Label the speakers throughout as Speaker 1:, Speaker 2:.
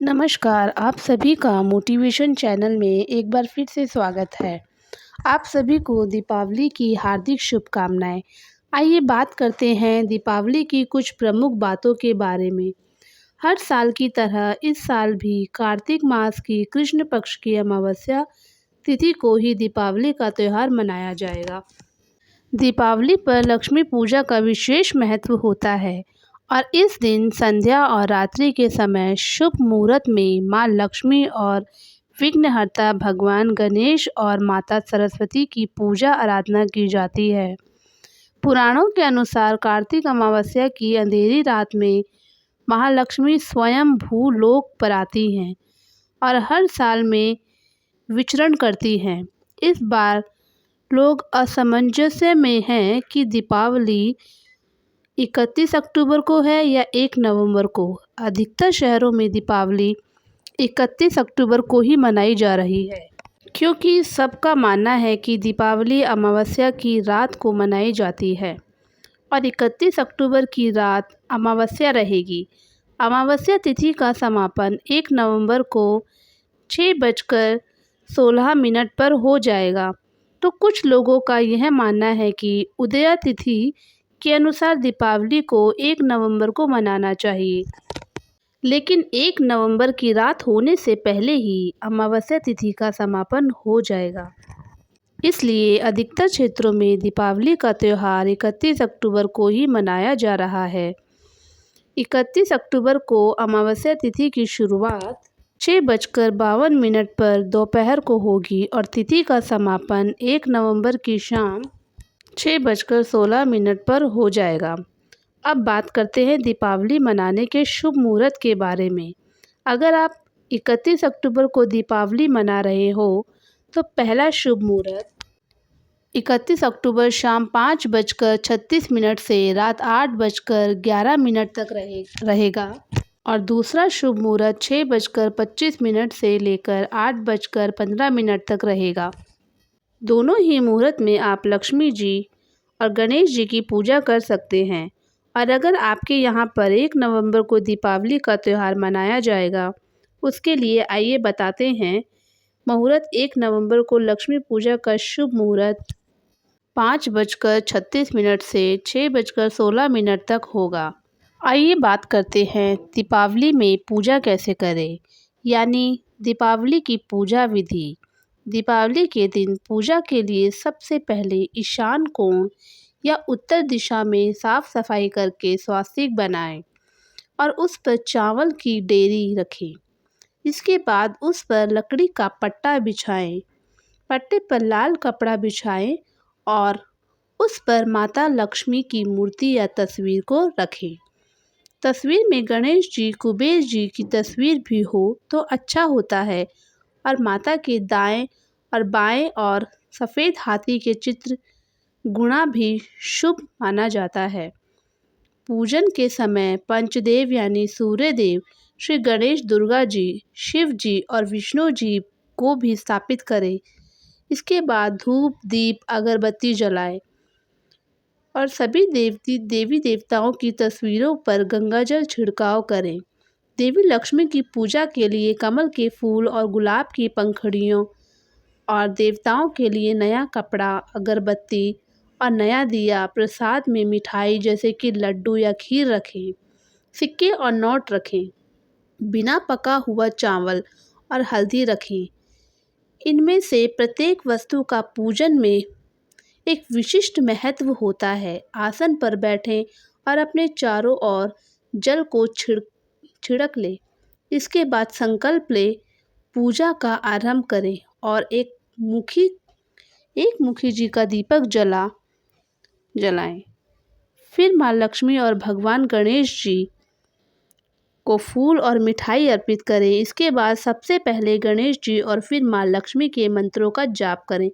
Speaker 1: नमस्कार, आप सभी का मोटिवेशन चैनल में एक बार फिर से स्वागत है। आप सभी को दीपावली की हार्दिक शुभकामनाएँ। आइए बात करते हैं दीपावली की कुछ प्रमुख बातों के बारे में। हर साल की तरह इस साल भी कार्तिक मास की कृष्ण पक्ष की अमावस्या तिथि को ही दीपावली का त्योहार मनाया जाएगा। दीपावली पर लक्ष्मी पूजा का विशेष महत्व होता है और इस दिन संध्या और रात्रि के समय शुभ मुहूर्त में माँ लक्ष्मी और विघ्नहर्ता भगवान गणेश और माता सरस्वती की पूजा आराधना की जाती है। पुराणों के अनुसार कार्तिक अमावस्या की अंधेरी रात में महालक्ष्मी स्वयं भूलोक पर आती हैं और हर साल में विचरण करती हैं। इस बार लोग असमंजस में हैं कि दीपावली 31 अक्टूबर को है या 1 नवंबर को। अधिकतर शहरों में दीपावली 31 अक्टूबर को ही मनाई जा रही है, क्योंकि सबका मानना है कि दीपावली अमावस्या की रात को मनाई जाती है और 31 अक्टूबर की रात अमावस्या रहेगी। अमावस्या तिथि का समापन 1 नवंबर को 6:16 पर हो जाएगा। तो कुछ लोगों का यह मानना है कि उदया तिथि के अनुसार दीपावली को 1 नवंबर को मनाना चाहिए, लेकिन 1 नवंबर की रात होने से पहले ही अमावस्या तिथि का समापन हो जाएगा। इसलिए अधिकतर क्षेत्रों में दीपावली का त्यौहार 31 अक्टूबर को ही मनाया जा रहा है। 31 अक्टूबर को अमावस्या तिथि की शुरुआत 6:52 पर दोपहर को होगी और तिथि का समापन 1 नवंबर की शाम 6:16 पर हो जाएगा। अब बात करते हैं दीपावली मनाने के शुभ मुहूर्त के बारे में। अगर आप 31 अक्टूबर को दीपावली मना रहे हो तो पहला शुभ मुहूर्त 31 अक्टूबर शाम 5:36 से रात 8:11 तक रहेगा और दूसरा शुभ मुहूर्त 6:25 से लेकर 8:15 तक रहेगा। दोनों ही मुहूर्त में आप लक्ष्मी जी और गणेश जी की पूजा कर सकते हैं। और अगर आपके यहाँ पर 1 नवंबर को दीपावली का त्यौहार मनाया जाएगा, उसके लिए आइए बताते हैं। मुहूर्त 1 नवंबर को लक्ष्मी पूजा का शुभ मुहूर्त 5:36 से 6:16 तक होगा। आइए बात करते हैं दीपावली में पूजा कैसे करें, यानी दीपावली की पूजा विधि। दीपावली के दिन पूजा के लिए सबसे पहले ईशान कोण या उत्तर दिशा में साफ सफाई करके स्वास्तिक बनाएं और उस पर चावल की डेरी रखें। इसके बाद उस पर लकड़ी का पट्टा बिछाएं। पट्टे पर लाल कपड़ा बिछाएं और उस पर माता लक्ष्मी की मूर्ति या तस्वीर को रखें। तस्वीर में गणेश जी, कुबेर जी की तस्वीर भी हो तो अच्छा होता है और माता के दाएं और बाएं और सफ़ेद हाथी के चित्र गुणा भी शुभ माना जाता है। पूजन के समय पंचदेव यानी सूर्य देव, श्री गणेश, दुर्गा जी, शिव जी और विष्णु जी को भी स्थापित करें। इसके बाद धूप, दीप, अगरबत्ती जलाएं और सभी देवी देवताओं की तस्वीरों पर गंगाजल छिड़काव करें। देवी लक्ष्मी की पूजा के लिए कमल के फूल और गुलाब की पंखुड़ियों और देवताओं के लिए नया कपड़ा, अगरबत्ती और नया दिया, प्रसाद में मिठाई जैसे कि लड्डू या खीर रखें। सिक्के और नोट रखें। बिना पका हुआ चावल और हल्दी रखें। इनमें से प्रत्येक वस्तु का पूजन में एक विशिष्ट महत्व होता है। आसन पर बैठें और अपने चारों ओर जल को छिड़क लें। इसके बाद संकल्प लें, पूजा का आरंभ करें और एक मुखी जी का दीपक जलाएं। फिर माँ लक्ष्मी और भगवान गणेश जी को फूल और मिठाई अर्पित करें। इसके बाद सबसे पहले गणेश जी और फिर माँ लक्ष्मी के मंत्रों का जाप करें।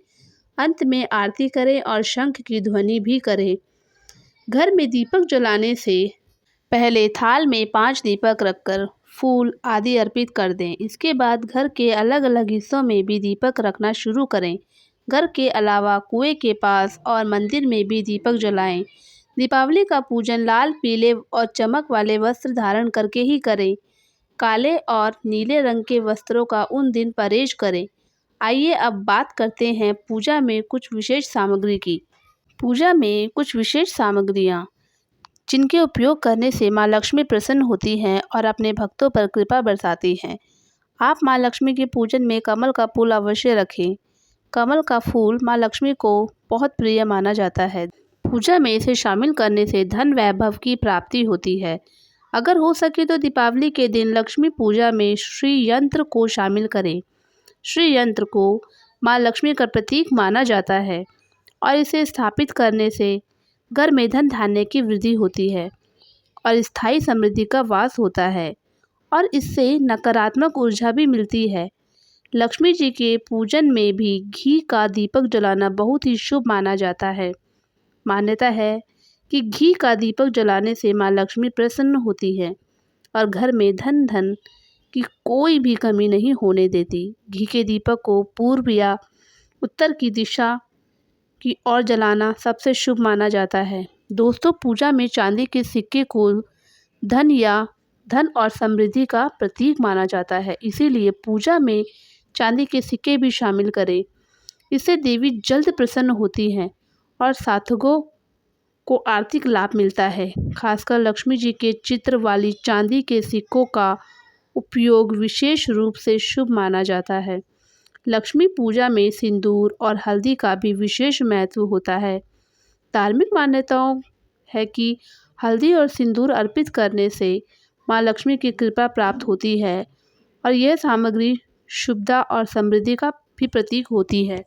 Speaker 1: अंत में आरती करें और शंख की ध्वनि भी करें। घर में दीपक जलाने से पहले थाल में 5 दीपक रखकर फूल आदि अर्पित कर दें। इसके बाद घर के अलग अलग हिस्सों में भी दीपक रखना शुरू करें। घर के अलावा कुएं के पास और मंदिर में भी दीपक जलाएं। दीपावली का पूजन लाल, पीले और चमक वाले वस्त्र धारण करके ही करें। काले और नीले रंग के वस्त्रों का उन दिन परहेज करें। आइए अब बात करते हैं पूजा में कुछ विशेष सामग्री की। पूजा में कुछ विशेष सामग्रियाँ जिनके उपयोग करने से माँ लक्ष्मी प्रसन्न होती हैं और अपने भक्तों पर कृपा बरसाती हैं। आप माँ लक्ष्मी के पूजन में कमल का फूल अवश्य रखें। कमल का फूल माँ लक्ष्मी को बहुत प्रिय माना जाता है। पूजा में इसे शामिल करने से धन वैभव की प्राप्ति होती है। अगर हो सके तो दीपावली के दिन लक्ष्मी पूजा में श्री यंत्र को शामिल करें। श्री यंत्र को माँ लक्ष्मी का प्रतीक माना जाता है और इसे स्थापित करने से घर में धन धान्य की वृद्धि होती है और स्थायी समृद्धि का वास होता है और इससे नकारात्मक ऊर्जा भी मिलती है। लक्ष्मी जी के पूजन में भी घी का दीपक जलाना बहुत ही शुभ माना जाता है। मान्यता है कि घी का दीपक जलाने से माँ लक्ष्मी प्रसन्न होती है और घर में धन की कोई भी कमी नहीं होने देती। घी के दीपक को पूर्व या उत्तर की दिशा की ओर जलाना सबसे शुभ माना जाता है। दोस्तों, पूजा में चांदी के सिक्के को धन और समृद्धि का प्रतीक माना जाता है, इसीलिए पूजा में चांदी के सिक्के भी शामिल करें। इससे देवी जल्द प्रसन्न होती हैं और साधकों को आर्थिक लाभ मिलता है। खासकर लक्ष्मी जी के चित्र वाली चांदी के सिक्कों का उपयोग विशेष रूप से शुभ माना जाता है। लक्ष्मी पूजा में सिंदूर और हल्दी का भी विशेष महत्व होता है। धार्मिक मान्यताओं है कि हल्दी और सिंदूर अर्पित करने से माँ लक्ष्मी की कृपा प्राप्त होती है और यह सामग्री शुभता और समृद्धि का भी प्रतीक होती है।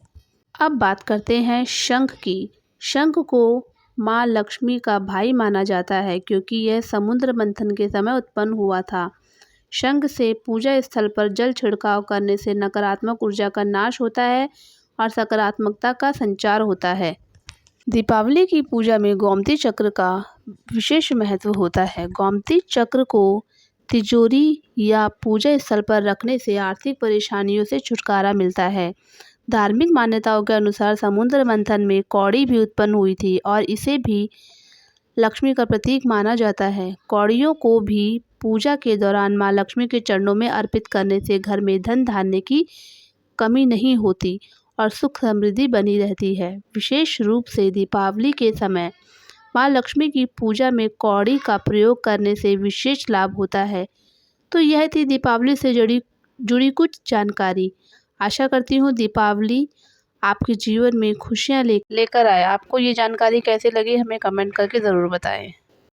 Speaker 1: अब बात करते हैं शंख की। शंख को माँ लक्ष्मी का भाई माना जाता है क्योंकि यह समुद्र मंथन के समय उत्पन्न हुआ था। शंख से पूजा स्थल पर जल छिड़काव करने से नकारात्मक ऊर्जा का नाश होता है और सकारात्मकता का संचार होता है। दीपावली की पूजा में गोमती चक्र का विशेष महत्व होता है। गोमती चक्र को तिजोरी या पूजा स्थल पर रखने से आर्थिक परेशानियों से छुटकारा मिलता है। धार्मिक मान्यताओं के अनुसार समुद्र मंथन में कौड़ी भी उत्पन्न हुई थी और इसे भी लक्ष्मी का प्रतीक माना जाता है। कौड़ियों को भी पूजा के दौरान माँ लक्ष्मी के चरणों में अर्पित करने से घर में धन धान्य की कमी नहीं होती और सुख समृद्धि बनी रहती है। विशेष रूप से दीपावली के समय माँ लक्ष्मी की पूजा में कौड़ी का प्रयोग करने से विशेष लाभ होता है। तो यह थी दीपावली से जुड़ी कुछ जानकारी। आशा करती हूँ दीपावली आपके जीवन में खुशियाँ लेकर आए। आपको ये जानकारी कैसे लगी हमें कमेंट करके ज़रूर बताएं।